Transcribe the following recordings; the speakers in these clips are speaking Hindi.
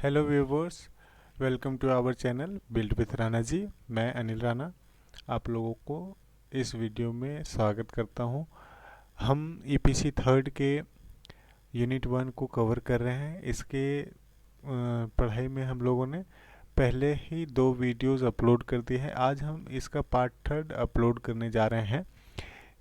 Hello viewers, welcome to our channel build with Rana ji. मैं अनिल राणा आप लोगों को इस वीडियो में स्वागत करता हूं। हम ईपीसी थर्ड के यूनिट 1 को कवर कर रहे हैं। इसके पढ़ाई में हम लोगों ने पहले ही 2 वीडियोस अपलोड कर दी है। आज हम इसका पार्ट 3 अपलोड करने जा रहे हैं।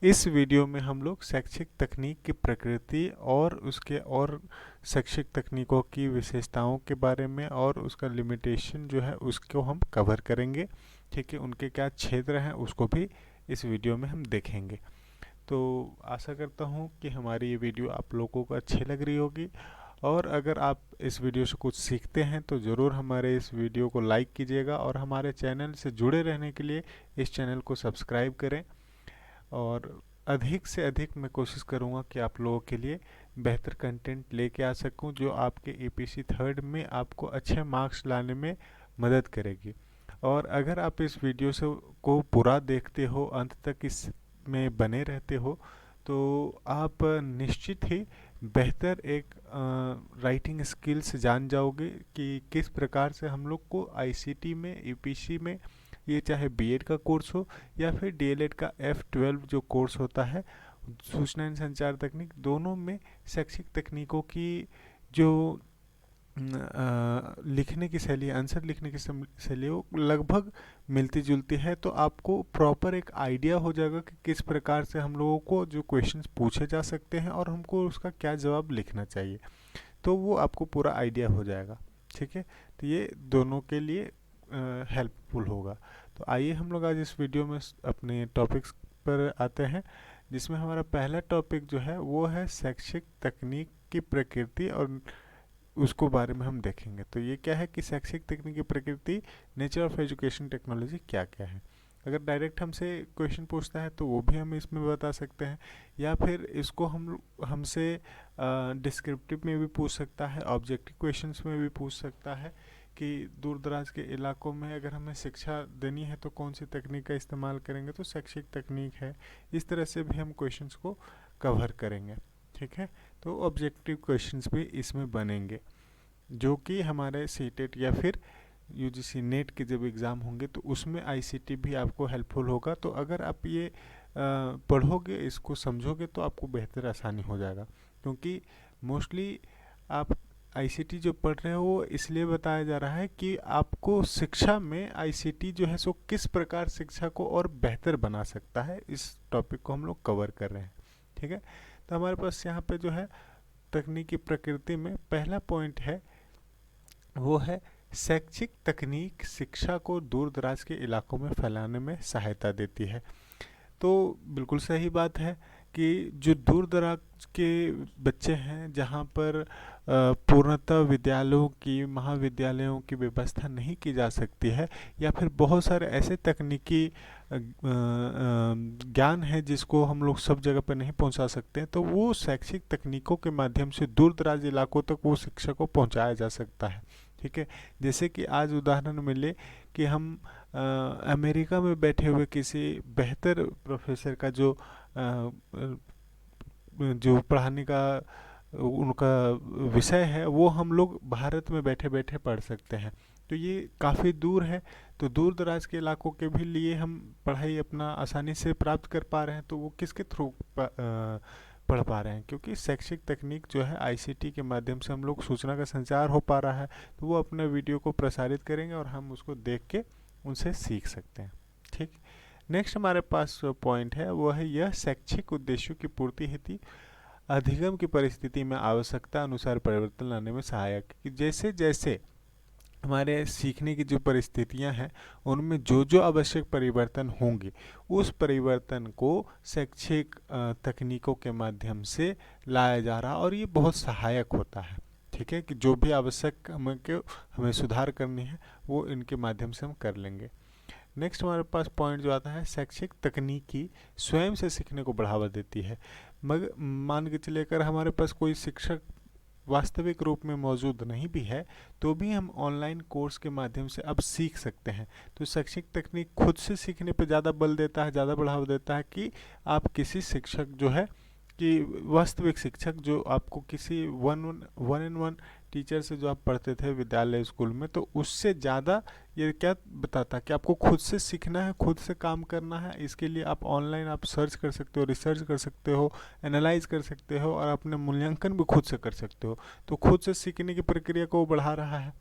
इस वीडियो में हम लोग शैक्षिक तकनीक की प्रकृति और उसके और शैक्षिक तकनीकों की विशेषताओं के बारे में और उसका लिमिटेशन जो है उसको हम कवर करेंगे। ठीक है, उनके क्या क्षेत्र हैं उसको भी इस वीडियो में हम देखेंगे। तो आशा करता हूँ कि हमारी ये वीडियो आप लोगों को अच्छी लग रही होगी, और अगर आप इस वीडियो से कुछ सीखते हैं तो ज़रूर हमारे इस वीडियो को लाइक कीजिएगा और हमारे चैनल से जुड़े रहने के लिए इस चैनल को सब्सक्राइब करें। और अधिक से अधिक मैं कोशिश करूँगा कि आप लोगों के लिए बेहतर कंटेंट लेके आ सकूँ जो आपके ईपीसी थर्ड में आपको अच्छे मार्क्स लाने में मदद करेगी। और अगर आप इस वीडियो से को पूरा देखते हो, अंत तक इस में बने रहते हो, तो आप निश्चित ही बेहतर एक राइटिंग स्किल्स जान जाओगे कि किस प्रकार से हम लोग को आईसीटी में, ईपीसी में, ये चाहे बीएड का कोर्स हो या फिर डीएलएड का F12 जो कोर्स होता है, सूचना एवं संचार तकनीक, दोनों में शैक्षिक तकनीकों की जो लिखने की शैली, आंसर लिखने की शैली वो लगभग मिलती जुलती है। तो आपको प्रॉपर एक आइडिया हो जाएगा कि किस प्रकार से हम लोगों को जो क्वेश्चंस पूछे जा सकते हैं और हमको उसका क्या जवाब लिखना चाहिए, तो वो आपको पूरा आइडिया हो जाएगा। ठीक है, तो ये दोनों के लिए हेल्पफुल होगा। तो आइए हम लोग आज इस वीडियो में अपने टॉपिक्स पर आते हैं, जिसमें हमारा पहला टॉपिक जो है वो है शैक्षिक तकनीक की प्रकृति, और उसको बारे में हम देखेंगे। तो ये क्या है कि शैक्षिक तकनीक की प्रकृति, नेचर ऑफ एजुकेशन टेक्नोलॉजी क्या क्या है। अगर डायरेक्ट हमसे क्वेश्चन पूछता है तो वो भी हम इसमें बता सकते हैं, या फिर इसको हमसे डिस्क्रिप्टिव में भी पूछ सकता है, ऑब्जेक्टिव क्वेश्चंस में भी पूछ सकता है कि दूर दराज के इलाकों में अगर हमें शिक्षा देनी है तो कौन सी तकनीक का इस्तेमाल करेंगे, तो शैक्षिक तकनीक है। इस तरह से भी हम क्वेश्चंस को कवर करेंगे। ठीक है, तो ऑब्जेक्टिव क्वेश्चंस भी इसमें बनेंगे, जो कि हमारे सीटेट या फिर यूजीसी नेट के जब एग्ज़ाम होंगे तो उसमें आईसीटी भी आपको हेल्पफुल होगा। तो अगर आप ये पढ़ोगे, इसको समझोगे, तो आपको बेहतर आसानी हो जाएगा। क्योंकि मोस्टली आप आईसीटी जो पढ़ रहे हो वो इसलिए बताया जा रहा है कि आपको शिक्षा में आईसीटी जो है सो किस प्रकार शिक्षा को और बेहतर बना सकता है। इस टॉपिक को हम लोग कवर कर रहे हैं। ठीक है, तो हमारे पास यहाँ पे जो है तकनीकी प्रकृति में पहला पॉइंट है, वो है शैक्षिक तकनीक शिक्षा को दूर दराज के इलाकों में फैलाने में सहायता देती है। तो बिल्कुल सही बात है कि जो दूर दराज के बच्चे हैं, जहाँ पर पूर्णतः विद्यालयों की, महाविद्यालयों की व्यवस्था नहीं की जा सकती है, या फिर बहुत सारे ऐसे तकनीकी ज्ञान है जिसको हम लोग सब जगह पर नहीं पहुंचा सकते हैं, तो वो शैक्षिक तकनीकों के माध्यम से दूर दराज इलाकों तक वो शिक्षा को पहुंचाया जा सकता है। ठीक है, जैसे कि आज उदाहरण मिले कि हम अमेरिका में बैठे हुए किसी बेहतर प्रोफेसर का जो पढ़ाने का उनका विषय है वो हम लोग भारत में बैठे बैठे पढ़ सकते हैं। तो ये काफ़ी दूर है, तो दूर दराज के इलाकों के भी लिए हम पढ़ाई अपना आसानी से प्राप्त कर पा रहे हैं। तो वो किसके थ्रू पढ़ पा रहे हैं, क्योंकि शैक्षिक तकनीक जो है आईसीटी के माध्यम से हम लोग सूचना का संचार हो पा रहा है। तो वो अपने वीडियो को प्रसारित करेंगे और हम उसको देख के उनसे सीख सकते हैं। ठीक, नेक्स्ट हमारे पास पॉइंट है वो है यह शैक्षिक उद्देश्यों की पूर्ति हेतु अधिगम की परिस्थिति में आवश्यकता अनुसार परिवर्तन लाने में सहायक। कि जैसे जैसे हमारे सीखने की जो परिस्थितियां हैं उनमें जो जो आवश्यक परिवर्तन होंगे, उस परिवर्तन को शैक्षिक तकनीकों के माध्यम से लाया जा रहा, और ये बहुत सहायक होता है। ठीक है, कि जो भी आवश्यक हमें सुधार करनी है वो इनके माध्यम से हम कर लेंगे। नेक्स्ट हमारे पास पॉइंट जो आता है, शैक्षिक तकनीकी स्वयं से सीखने को बढ़ावा देती है। मगर मान के चलिए अगर हमारे पास कोई शिक्षक वास्तविक रूप में मौजूद नहीं भी है, तो भी हम ऑनलाइन कोर्स के माध्यम से अब सीख सकते हैं। तो शैक्षिक तकनीक खुद से सीखने पर ज़्यादा बल देता है, ज़्यादा बढ़ावा देता है कि आप किसी शिक्षक जो है कि वास्तविक शिक्षक जो आपको किसी वन इन वन टीचर से जो आप पढ़ते थे विद्यालय स्कूल में, तो उससे ज़्यादा ये क्या बताता है कि आपको खुद से सीखना है, खुद से काम करना है। इसके लिए आप ऑनलाइन आप सर्च कर सकते हो, रिसर्च कर सकते हो, एनालाइज कर सकते हो और अपने मूल्यांकन भी खुद से कर सकते हो। तो खुद से सीखने की प्रक्रिया को वो बढ़ा रहा है।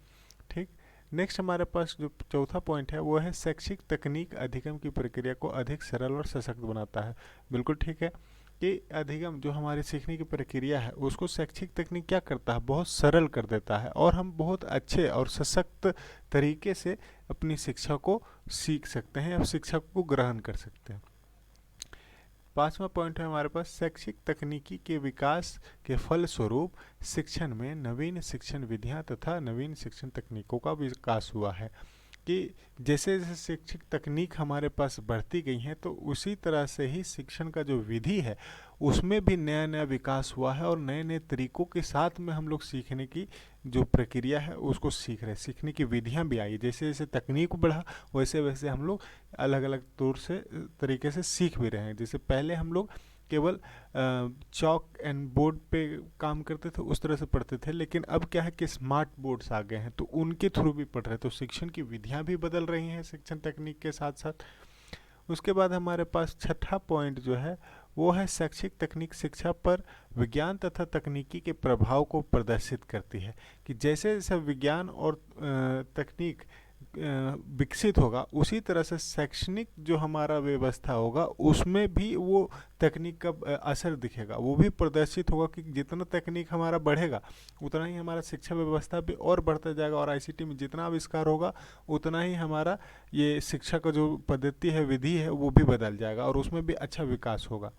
ठीक। नेक्स्ट हमारे पास जो चौथा पॉइंट है वो है शैक्षिक तकनीक अधिगम की प्रक्रिया को अधिक सरल और सशक्त बनाता है। बिल्कुल ठीक है कि अधिगम जो हमारी सीखने की प्रक्रिया है उसको शैक्षिक तकनीक क्या करता है, बहुत सरल कर देता है और हम बहुत अच्छे और सशक्त तरीके से अपनी शिक्षा को सीख सकते हैं या शिक्षा को ग्रहण कर सकते हैं। पांचवा पॉइंट है हमारे पास शैक्षिक तकनीकी के विकास के फलस्वरूप शिक्षण में नवीन शिक्षण विधियां तथा नवीन शिक्षण तकनीकों का विकास हुआ है। कि जैसे जैसे शैक्षिक तकनीक हमारे पास बढ़ती गई हैं तो उसी तरह से ही शिक्षण का जो विधि है उसमें भी नया नया विकास हुआ है और नए नए तरीकों के साथ में हम लोग सीखने की जो प्रक्रिया है उसको सीख रहे हैं। सीखने की विधियां भी आई, जैसे जैसे तकनीक बढ़ा वैसे वैसे हम लोग अलग अलग तौर से तरीके से सीख भी रहे हैं। जैसे पहले हम लोग केवल चॉक एंड बोर्ड पे काम करते थे, उस तरह से पढ़ते थे, लेकिन अब क्या है कि स्मार्ट बोर्ड्स आ गए हैं तो उनके थ्रू भी पढ़ रहे हैं। तो शिक्षण की विधियां भी बदल रही हैं शिक्षण तकनीक के साथ साथ। उसके बाद हमारे पास छठा पॉइंट जो है वो है शैक्षिक तकनीक शिक्षा पर विज्ञान तथा तकनीकी के प्रभाव को प्रदर्शित करती है। कि जैसे जैसे विज्ञान और तकनीक विकसित होगा उसी तरह से शैक्षणिक जो हमारा व्यवस्था होगा उसमें भी वो तकनीक का असर दिखेगा, वो भी प्रदर्शित होगा। कि जितना तकनीक हमारा बढ़ेगा उतना ही हमारा शिक्षा व्यवस्था भी और बढ़ता जाएगा और आईसीटी में जितना आविष्कार होगा उतना ही हमारा ये शिक्षा का जो पद्धति है, विधि है, वो भी बदल जाएगा और उसमें भी अच्छा विकास होगा।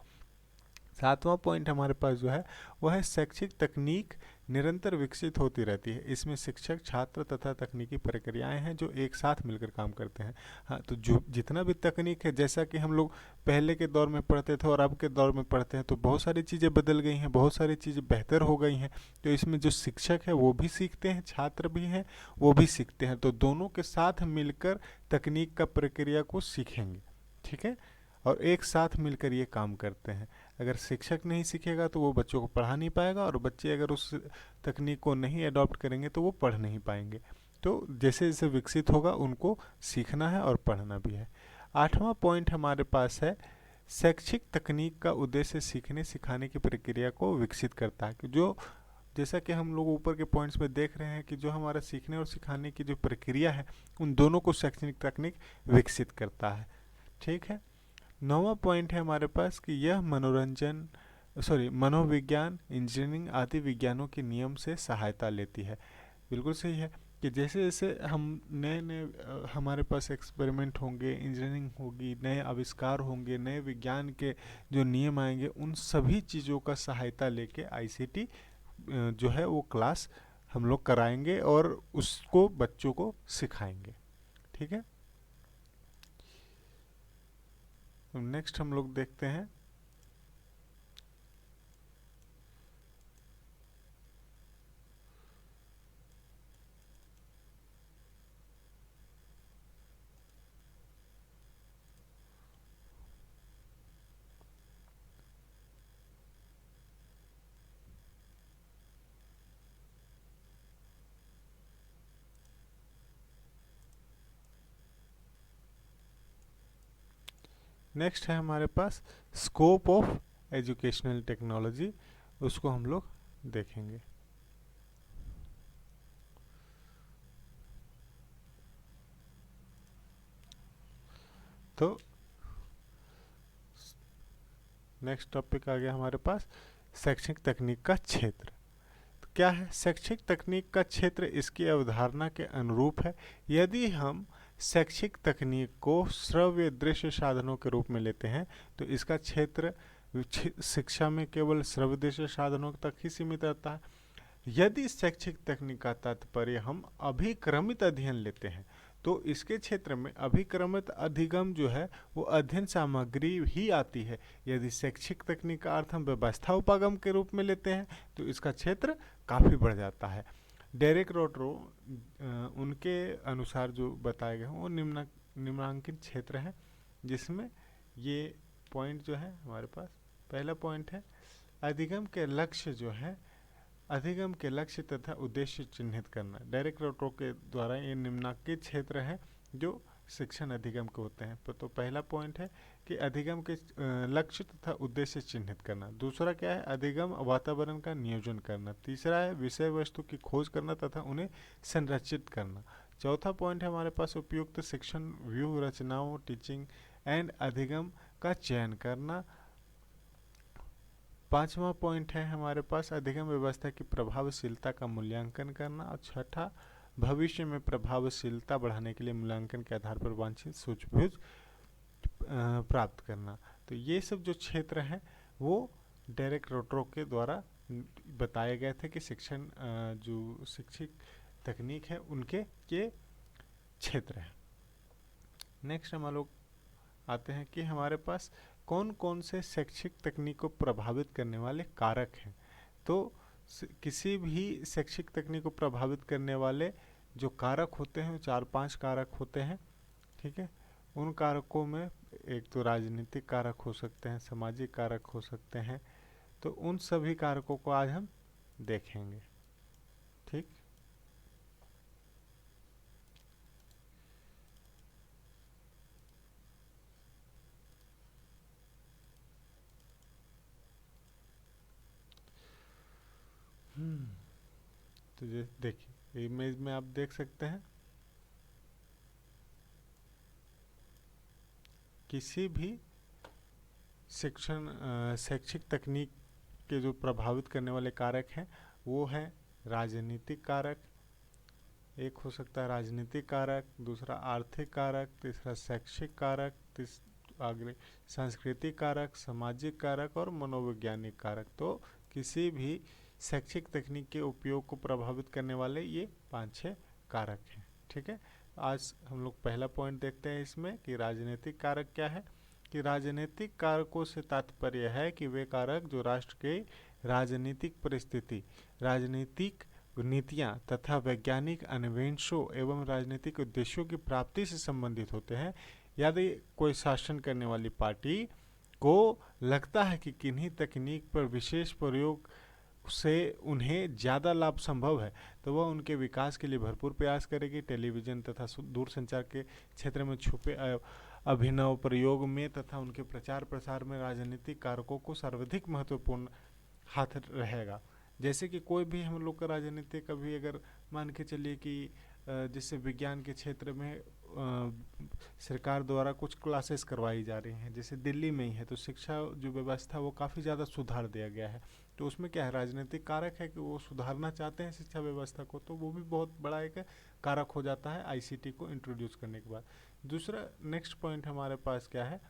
सातवां पॉइंट हमारे पास जो है वह है शैक्षिक तकनीक निरंतर विकसित होती रहती है। इसमें शिक्षक छात्र तथा तकनीकी प्रक्रियाएं हैं जो एक साथ मिलकर काम करते हैं। हाँ, तो जो जितना भी तकनीक है, जैसा कि हम लोग पहले के दौर में पढ़ते थे और अब के दौर में पढ़ते हैं तो बहुत सारी चीज़ें बदल गई हैं, बहुत सारी चीज़ें बेहतर हो गई हैं। तो इसमें जो शिक्षक है वो भी सीखते हैं, छात्र भी हैं वो भी सीखते हैं, तो दोनों के साथ मिलकर तकनीक का प्रक्रिया को सीखेंगे। ठीक है, और एक साथ मिलकर ये काम करते हैं। अगर शिक्षक नहीं सीखेगा तो वो बच्चों को पढ़ा नहीं पाएगा और बच्चे अगर उस तकनीक को नहीं अडॉप्ट करेंगे तो वो पढ़ नहीं पाएंगे। तो जैसे जैसे विकसित होगा उनको सीखना है और पढ़ना भी है। आठवां पॉइंट हमारे पास है शैक्षिक तकनीक का उद्देश्य सीखने सिखाने की प्रक्रिया को विकसित करता है। कि जो जैसा कि हम लोग ऊपर के पॉइंट्स में देख रहे हैं कि जो हमारा सीखने और सिखाने की जो प्रक्रिया है उन दोनों को शैक्षणिक तकनीक विकसित करता है। ठीक है। नौवां पॉइंट है हमारे पास कि यह मनोविज्ञान इंजीनियरिंग आदि विज्ञानों के नियम से सहायता लेती है। बिल्कुल सही है कि जैसे जैसे हम नए नए हमारे पास एक्सपेरिमेंट होंगे, इंजीनियरिंग होगी, नए आविष्कार होंगे, नए विज्ञान के जो नियम आएंगे उन सभी चीज़ों का सहायता लेके आईसीटी जो है वो क्लास हम लोग कराएंगे और उसको बच्चों को सिखाएंगे। ठीक है। नेक्स्ट हम लोग देखते हैं नेक्स्ट है हमारे पास स्कोप ऑफ एजुकेशनल टेक्नोलॉजी, उसको हम लोग देखेंगे। तो नेक्स्ट टॉपिक आ गया हमारे पास शैक्षिक तकनीक का क्षेत्र। तो क्या है शैक्षिक तकनीक का क्षेत्र? इसकी अवधारणा के अनुरूप है यदि हम शैक्षिक तकनीक को श्रव्य दृश्य साधनों के रूप में लेते हैं तो इसका क्षेत्र शिक्षा में केवल श्रव्य दृश्य साधनों तक ही सीमित रहता है। यदि शैक्षिक तकनीक का तात्पर्य हम अभिक्रमित अध्ययन लेते हैं तो इसके क्षेत्र में अभिक्रमित अधिगम जो है वो अध्ययन सामग्री ही आती है। यदि शैक्षिक तकनीक का अर्थ हम व्यवस्था उपागम के रूप में लेते हैं तो इसका क्षेत्र काफ़ी बढ़ जाता है। डेरेक रोटरो उनके अनुसार जो बताए गए हैं वो निम्नांकित क्षेत्र है, जिसमें ये पॉइंट जो है हमारे पास पहला पॉइंट है अधिगम के लक्ष्य जो है अधिगम के लक्ष्य तथा उद्देश्य चिन्हित करना। डायरेक्ट रूटों के द्वारा ये निम्नलिखित क्षेत्र हैं जो शिक्षण अधिगम के होते हैं। तो पहला पॉइंट है कि अधिगम के लक्ष्य तथा उद्देश्य चिन्हित करना। दूसरा क्या है, अधिगम वातावरण का नियोजन करना। तीसरा है विषय वस्तु की खोज करना तथा उन्हें संरचित करना। चौथा पॉइंट है हमारे पास उपयुक्त शिक्षण व्यूह रचनाओं, टीचिंग एंड अधिगम का चयन करना। पांचवा पॉइंट है हमारे पास अधिगम व्यवस्था की प्रभावशीलता का मूल्यांकन करना। और छठा, भविष्य में प्रभावशीलता बढ़ाने के लिए मूल्यांकन के आधार पर वांछित सूझबूझ प्राप्त करना। तो ये सब जो क्षेत्र हैं वो डायरेक्ट रूटों के द्वारा बताए गए थे कि शिक्षण जो शिक्षित तकनीक है उनके ये क्षेत्र हैं। नेक्स्ट हम लोग आते हैं कि हमारे पास कौन कौन से शैक्षिक तकनीक को प्रभावित करने वाले कारक हैं। तो किसी भी शैक्षिक तकनीक को प्रभावित करने वाले जो कारक होते हैं वो 4-5 कारक होते हैं। ठीक है, उन कारकों में एक तो राजनीतिक कारक हो सकते हैं, सामाजिक कारक हो सकते हैं। तो उन सभी कारकों को आज हम देखेंगे। ठीक, तो देखिए इमेज में आप देख सकते हैं किसी भी शैक्षिक तकनीक के जो प्रभावित करने वाले कारक हैं वो है राजनीतिक कारक, एक हो सकता है राजनीतिक कारक, दूसरा आर्थिक कारक, तीसरा शैक्षिक कारक, आगे सांस्कृतिक कारक, सामाजिक कारक और मनोवैज्ञानिक कारक। तो किसी भी शैक्षिक तकनीक के उपयोग को प्रभावित करने वाले ये 5-6 कारक हैं। ठीक है, आज हम लोग पहला पॉइंट देखते हैं इसमें कि राजनीतिक कारक क्या है। कि राजनीतिक कारकों से तात्पर्य है कि वे कारक जो राष्ट्र के राजनीतिक परिस्थिति, राजनीतिक नीतियाँ तथा वैज्ञानिक अन्वेषणों एवं राजनीतिक उद्देश्यों की प्राप्ति से संबंधित होते हैं। यदि कोई शासन करने वाली पार्टी को लगता है कि किन्हीं तकनीक पर विशेष प्रयोग से उन्हें ज़्यादा लाभ संभव है तो वह उनके विकास के लिए भरपूर प्रयास करेगी। टेलीविज़न तथा दूरसंचार के क्षेत्र में छुपे अभिनव प्रयोग में तथा उनके प्रचार प्रसार में राजनीतिक कारकों को सर्वाधिक महत्वपूर्ण हाथ रहेगा। जैसे कि कोई भी हम लोग का राजनीतिक अभी अगर मान के चलिए कि जैसे विज्ञान के क्षेत्र में सरकार द्वारा कुछ क्लासेस करवाई जा रही हैं, जैसे दिल्ली में ही है, तो शिक्षा जो व्यवस्था वो काफ़ी ज़्यादा सुधार दिया गया है। तो उसमें क्या है, राजनीतिक कारक है कि वो सुधारना चाहते हैं शिक्षा व्यवस्था को, तो वो भी बहुत बड़ा एक कारक हो जाता है आईसीटी को इंट्रोड्यूस करने के बाद। दूसरा नेक्स्ट पॉइंट हमारे पास क्या है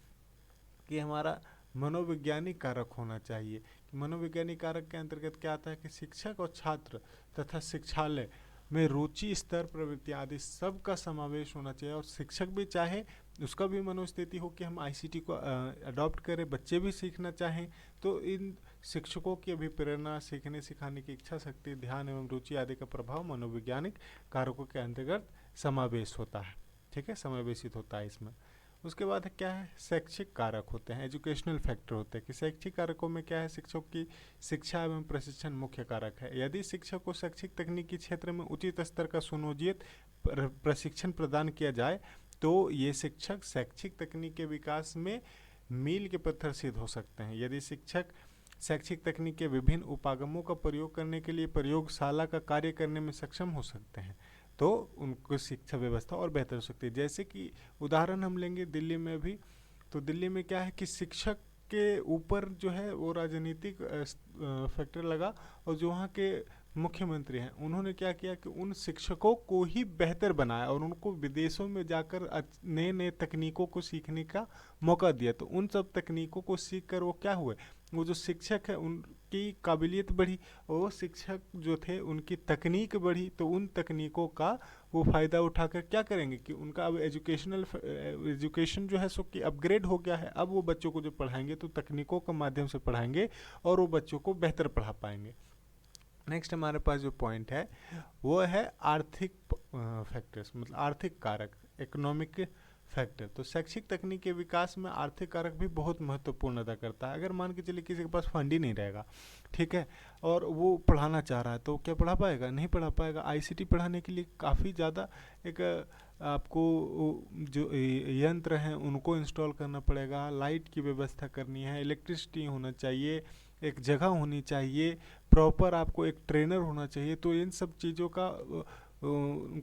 कि हमारा मनोवैज्ञानिक कारक होना चाहिए। कि मनोवैज्ञानिक कारक के अंतर्गत क्या आता है कि शिक्षक और छात्र तथा शिक्षालय में रुचि, स्तर, प्रवृत्ति आदि सब का समावेश होना चाहिए। और शिक्षक भी चाहे उसका भी मनोस्थिति हो कि हम आईसीटी को अडॉप्ट करें, बच्चे भी सीखना चाहें, तो इन शिक्षकों की अभी प्रेरणा, सीखने सिखाने की इच्छा शक्ति, ध्यान एवं रुचि आदि का प्रभाव मनोवैज्ञानिक कारकों के अंतर्गत समावेश होता है। ठीक है, समावेशित होता है इसमें। उसके बाद क्या है, शैक्षिक कारक होते हैं, एजुकेशनल फैक्टर होते हैं। कि शैक्षिक कारकों में क्या है, शिक्षकों की शिक्षा एवं प्रशिक्षण मुख्य कारक है। यदि शिक्षक को शैक्षिक तकनीकी क्षेत्र में उचित स्तर का सुनियोजित प्रशिक्षण प्रदान किया जाए तो ये शिक्षक शैक्षिक तकनीक के विकास में मील के पत्थर सिद्ध हो सकते हैं। यदि शिक्षक शैक्षिक तकनीक के विभिन्न उपागमों का प्रयोग करने के लिए प्रयोगशाला का कार्य करने में सक्षम हो सकते हैं तो उनको शिक्षा व्यवस्था और बेहतर हो सकती है। जैसे कि उदाहरण हम लेंगे दिल्ली में भी, तो दिल्ली में क्या है कि शिक्षक के ऊपर जो है वो राजनीतिक फैक्टर लगा, और जो वहाँ के मुख्यमंत्री हैं उन्होंने क्या किया कि उन शिक्षकों को ही बेहतर बनाया और उनको विदेशों में जाकर नए नए तकनीकों को सीखने का मौका दिया। तो उन सब तकनीकों को सीख कर वो क्या हुए, वो जो शिक्षक है उनकी काबिलियत बढ़ी, और वो शिक्षक जो थे उनकी तकनीक बढ़ी। तो उन तकनीकों का वो फ़ायदा उठाकर क्या करेंगे कि उनका अब एजुकेशन जो है सो कि अपग्रेड हो गया है। अब वो बच्चों को जो पढ़ाएंगे तो तकनीकों के माध्यम से पढ़ाएंगे और वो बच्चों को बेहतर पढ़ा पाएंगे। नेक्स्ट हमारे पास जो पॉइंट है वो है आर्थिक फैक्टर्स, मतलब आर्थिक कारक, इकोनॉमिक फैक्टर। तो शैक्षिक तकनीक के विकास में आर्थिक कारक भी बहुत महत्वपूर्ण अदा करता है। अगर मान के चलिए किसी के पास फंड ही नहीं रहेगा, ठीक है, और वो पढ़ाना चाह रहा है, तो क्या पढ़ा पाएगा? नहीं पढ़ा पाएगा। आईसीटी पढ़ाने के लिए काफ़ी ज़्यादा एक आपको जो यंत्र हैं उनको इंस्टॉल करना पड़ेगा, लाइट की व्यवस्था करनी है, इलेक्ट्रिसिटी होना चाहिए, एक जगह होनी चाहिए, प्रॉपर आपको एक ट्रेनर होना चाहिए। तो इन सब चीज़ों का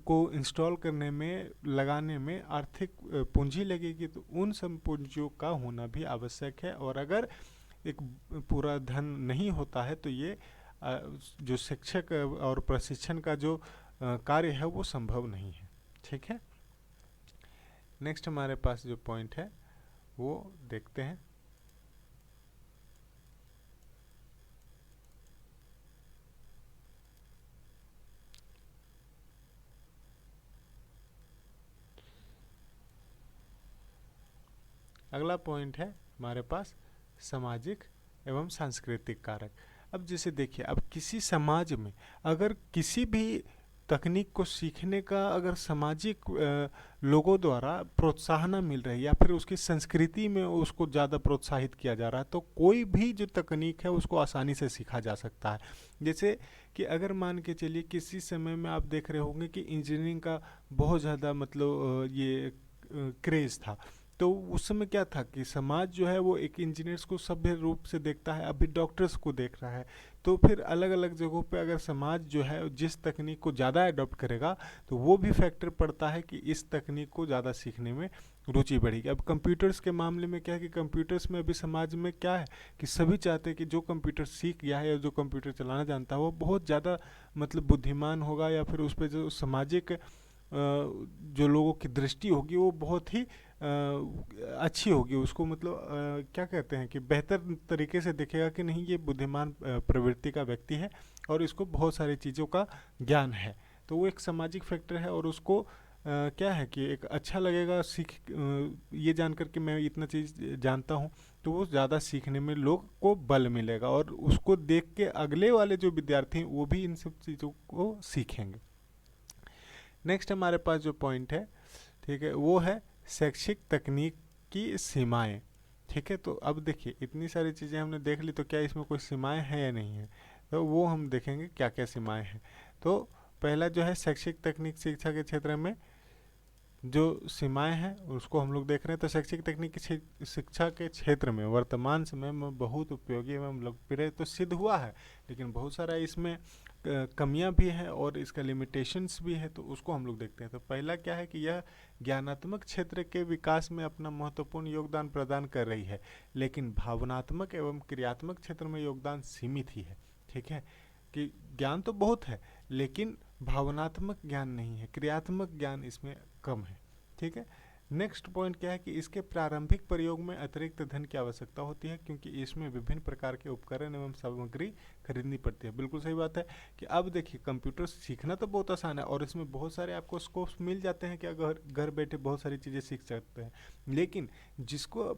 को इंस्टॉल करने में, लगाने में आर्थिक पूंजी लगेगी। तो उन सब पूंजियों का होना भी आवश्यक है। और अगर एक पूरा धन नहीं होता है तो ये जो शिक्षक और प्रशिक्षण का जो कार्य है वो संभव नहीं है। ठीक है, नेक्स्ट हमारे पास जो पॉइंट है वो देखते हैं। अगला पॉइंट है हमारे पास सामाजिक एवं सांस्कृतिक कारक। अब जैसे देखिए, अब किसी समाज में अगर किसी भी तकनीक को सीखने का अगर सामाजिक लोगों द्वारा प्रोत्साहन मिल रही है या फिर उसकी संस्कृति में उसको ज़्यादा प्रोत्साहित किया जा रहा है, तो कोई भी जो तकनीक है उसको आसानी से सीखा जा सकता है। जैसे कि अगर मान के चलिए किसी समय में आप देख रहे होंगे कि इंजीनियरिंग का बहुत ज़्यादा मतलब ये क्रेज़ था। तो उस समय क्या था कि समाज जो है वो एक इंजीनियर्स को सभ्य रूप से देखता है, अभी डॉक्टर्स को देख रहा है। तो फिर अलग अलग जगहों पे अगर समाज जो है जिस तकनीक को ज़्यादा अडॉप्ट करेगा तो वो भी फैक्टर पड़ता है कि इस तकनीक को ज़्यादा सीखने में रुचि बढ़ेगी। अब कंप्यूटर्स के मामले में क्या है कि कंप्यूटर्स में अभी समाज में क्या है कि सभी चाहते हैं कि जो कंप्यूटर सीख गया है या जो कंप्यूटर चलाना जानता है वो बहुत ज़्यादा मतलब बुद्धिमान होगा, या फिर उस पर जो सामाजिक जो लोगों की दृष्टि होगी वो बहुत ही अच्छी होगी। उसको मतलब क्या कहते हैं कि बेहतर तरीके से देखेगा कि नहीं, ये बुद्धिमान प्रवृत्ति का व्यक्ति है और इसको बहुत सारी चीज़ों का ज्ञान है। तो वो एक सामाजिक फैक्टर है और उसको क्या है कि एक अच्छा लगेगा ये जानकर कि मैं इतना चीज़ जानता हूँ, तो वो ज़्यादा सीखने में लोग को बल मिलेगा और उसको देख के अगले वाले जो विद्यार्थी हैं वो भी इन सब चीज़ों को सीखेंगे। नेक्स्ट हमारे पास जो पॉइंट है, ठीक है, वो है शैक्षिक तकनीक की सीमाएं। ठीक है, तो अब देखिए इतनी सारी चीज़ें हमने देख ली, तो क्या इसमें कोई सीमाएं हैं या नहीं है, तो वो हम देखेंगे क्या क्या सीमाएं हैं। तो पहला जो है शैक्षिक तकनीक शिक्षा के क्षेत्र में जो सीमाएं हैं उसको हम लोग देख रहे हैं। तो शैक्षिक तकनीकी शिक्षा के क्षेत्र में वर्तमान समय में बहुत उपयोगी एवं लोकप्रिय तो सिद्ध हुआ है, लेकिन बहुत सारा इसमें कमियां भी हैं और इसका लिमिटेशंस भी है। तो उसको हम लोग देखते हैं। तो पहला क्या है कि यह ज्ञानात्मक क्षेत्र के विकास में अपना महत्वपूर्ण योगदान प्रदान कर रही है, लेकिन भावनात्मक एवं क्रियात्मक क्षेत्र में योगदान सीमित ही है। ठीक है, कि ज्ञान तो बहुत है लेकिन भावनात्मक ज्ञान नहीं है, क्रियात्मक ज्ञान इसमें कम है। ठीक है, नेक्स्ट पॉइंट क्या है कि इसके प्रारंभिक प्रयोग में अतिरिक्त धन की आवश्यकता होती है, क्योंकि इसमें विभिन्न प्रकार के उपकरण एवं सामग्री खरीदनी पड़ती है। बिल्कुल सही बात है कि अब देखिए कंप्यूटर सीखना तो बहुत आसान है और इसमें बहुत सारे आपको स्कोप्स मिल जाते हैं कि अगर घर बैठे बहुत सारी चीज़ें सीख सकते हैं, लेकिन जिसको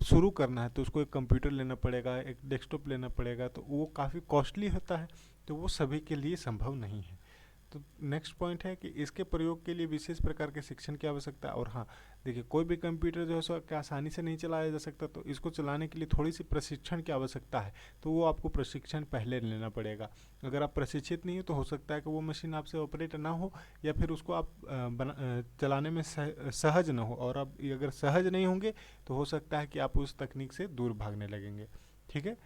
शुरू करना है तो उसको एक कंप्यूटर लेना पड़ेगा, एक डेस्कटॉप लेना पड़ेगा, तो वो काफ़ी कॉस्टली होता है, तो वो सभी के लिए संभव नहीं है। तो नेक्स्ट पॉइंट है कि इसके प्रयोग के लिए विशेष प्रकार के शिक्षण की आवश्यकता है। और हाँ देखिए, कोई भी कंप्यूटर जो है सो क्या आसानी से नहीं चलाया जा सकता, तो इसको चलाने के लिए थोड़ी सी प्रशिक्षण की आवश्यकता है। तो वो आपको प्रशिक्षण पहले लेना पड़ेगा। अगर आप प्रशिक्षित नहीं हो तो हो सकता है कि वो मशीन आपसे ऑपरेट ना हो, या फिर उसको आप चलाने में सहज ना हो, और आप अगर सहज नहीं होंगे तो हो सकता है कि आप उस तकनीक से दूर भागने लगेंगे। ठीक है,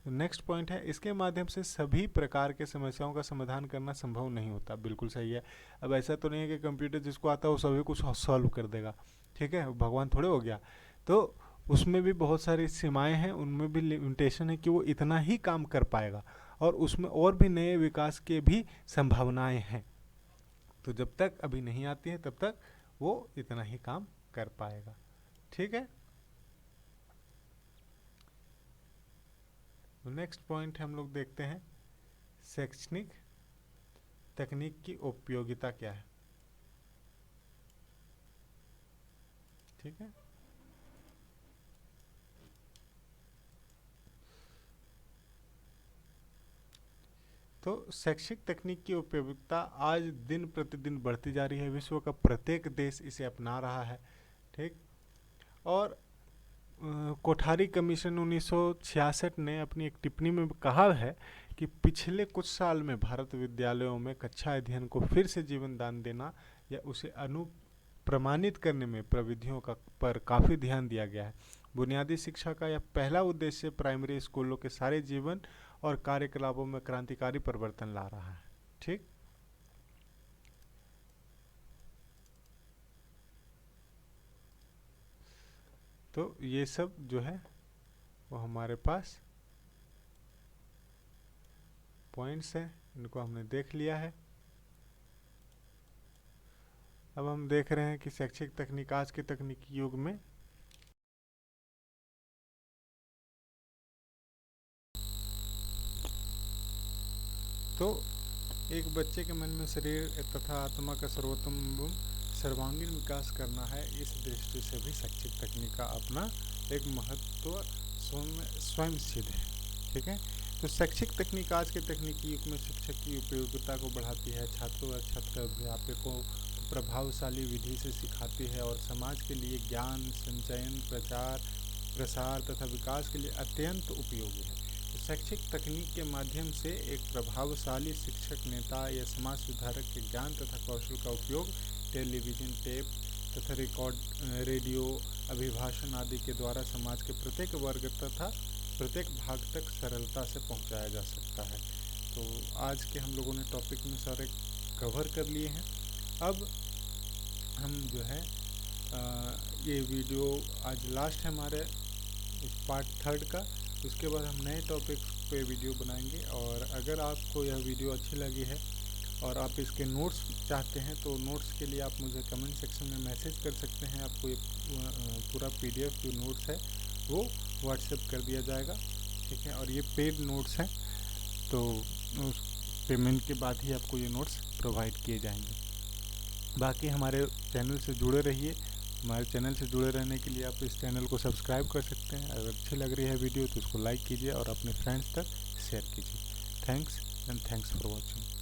नेक्स्ट पॉइंट है इसके माध्यम से सभी प्रकार के समस्याओं का समाधान करना संभव नहीं होता। बिल्कुल सही है। अब ऐसा तो नहीं है कि कंप्यूटर जिसको आता है वो सभी कुछ सॉल्व कर देगा। ठीक है, भगवान थोड़े हो गया। तो उसमें भी बहुत सारी सीमाएं हैं, उनमें भी लिमिटेशन है कि वो इतना ही काम कर पाएगा, और उसमें और भी नए विकास के भी संभावनाएं हैं। तो जब तक अभी नहीं आती है तब तक वो इतना ही काम कर पाएगा। ठीक है, नेक्स्ट पॉइंट हम लोग देखते हैं शैक्षणिक तकनीक की उपयोगिता क्या है। ठीक है, तो शैक्षिक तकनीक की उपयोगिता आज दिन प्रतिदिन बढ़ती जा रही है। विश्व का प्रत्येक देश इसे अपना रहा है। ठीक। और कोठारी कमीशन 1966 ने अपनी एक टिप्पणी में कहा है कि पिछले कुछ साल में भारत विद्यालयों में कक्षा अध्ययन को फिर से जीवन दान देना या उसे प्रमाणित करने में प्रविधियों का पर काफ़ी ध्यान दिया गया है। बुनियादी शिक्षा का यह पहला उद्देश्य प्राइमरी स्कूलों के सारे जीवन और कार्यकलापों में क्रांतिकारी परिवर्तन ला रहा है। ठीक। तो ये सब जो है वो हमारे पास पॉइंट्स हैं, इनको हमने देख लिया है। अब हम देख रहे हैं कि शैक्षिक तकनीक आज के तकनीकी युग में तो एक बच्चे के मन में शरीर तथा आत्मा का सर्वोत्तम एवं सर्वांगीण विकास करना है। इस दृष्टि से भी शैक्षिक तकनीक का अपना एक महत्व स्वयं सिद्ध है। ठीक है। तो शैक्षिक तकनीक आज के तकनीकी युग में शिक्षक की उपयोगिता को बढ़ाती है, छात्रों व छात्र अध्यापकों को प्रभावशाली विधि से सिखाती है और समाज के लिए ज्ञान संचयन, प्रसार तथा विकास के लिए अत्यंत उपयोगी है। तो शैक्षिक तकनीक के माध्यम से एक प्रभावशाली शिक्षक, नेता या समाज सुधारक के ज्ञान तथा कौशल का उपयोग टेलीविजन, टेप तथा रेडियो, अभिभाषण आदि के द्वारा समाज के प्रत्येक वर्ग तथा प्रत्येक भाग तक सरलता से पहुंचाया जा सकता है। तो आज के हम लोगों ने टॉपिक में सारे कवर कर लिए हैं। अब हम जो है ये वीडियो आज लास्ट है हमारे इस पार्ट 3 का। उसके बाद हम नए टॉपिक पे वीडियो बनाएंगे। और अगर आपको यह वीडियो अच्छी लगी है और आप इसके नोट्स चाहते हैं तो नोट्स के लिए आप मुझे कमेंट सेक्शन में मैसेज कर सकते हैं। आपको ये पूरा PDF जो नोट्स है वो व्हाट्सएप कर दिया जाएगा। ठीक है। और ये पेड नोट्स हैं, तो उस पेमेंट के बाद ही आपको ये नोट्स प्रोवाइड किए जाएंगे। बाकी हमारे चैनल से जुड़े रहिए। हमारे चैनल से जुड़े रहने के लिए आप इस चैनल को सब्सक्राइब कर सकते हैं। अगर अच्छी लग रही है वीडियो तो उसको लाइक कीजिए और अपने फ्रेंड्स तक शेयर कीजिए। Thanks and thanks for watching.